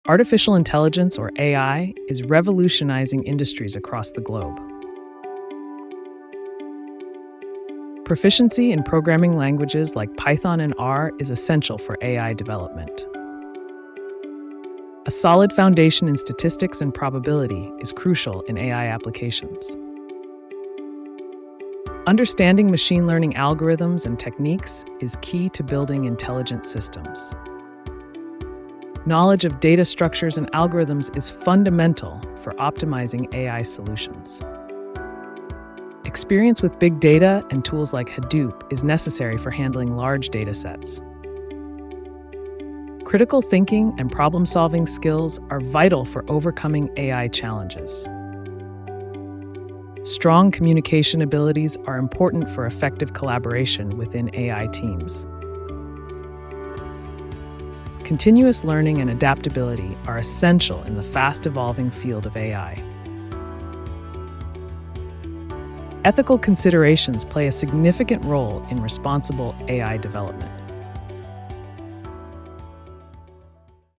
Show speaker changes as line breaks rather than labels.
Artificial intelligence, or AI, is revolutionizing industries across the globe. Proficiency in programming languages like Python and R is essential for AI development. A solid foundation in statistics and probability is crucial in AI applications. Understanding machine learning algorithms and techniques is key to building intelligent systems. Knowledge of data structures and algorithms is fundamental for optimizing AI solutions. Experience with big data and tools like Hadoop is necessary for handling large data sets. Critical thinking and problem-solving skills are vital for overcoming AI challenges. Strong communication abilities are important for effective collaboration within AI teams. Continuous learning and adaptability are essential in the fast-evolving field of AI. Ethical considerations play a significant role in responsible AI development.